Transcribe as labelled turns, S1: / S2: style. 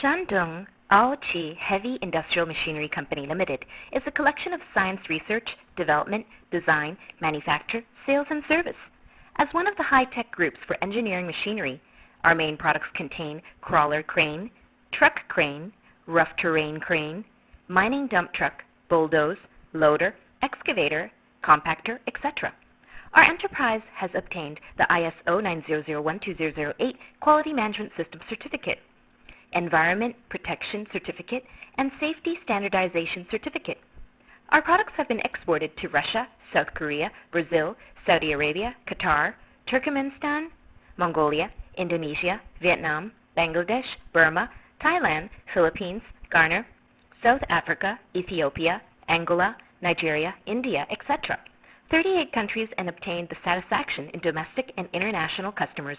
S1: Shandong AOQI Heavy Industrial Machinery Company Limited is a collection of science research, development, design, manufacture, sales, and service. As one of the high-tech groups for engineering machinery, our main products contain crawler crane, truck crane, rough terrain crane, mining dump truck, bulldozer, loader, excavator, compactor, etc. Our enterprise has obtained the ISO 9001-2008 Quality Management System Certificate, Environment Protection Certificate, and Safety Standardization Certificate. Our products have been exported to Russia, South Korea, Brazil, Saudi Arabia, Qatar, Turkmenistan, Mongolia, Indonesia, Vietnam, Bangladesh, Burma, Thailand, Philippines, Ghana, South Africa, Ethiopia, Angola, Nigeria, India, etc. 38 countries and obtained the satisfaction in domestic and international customers.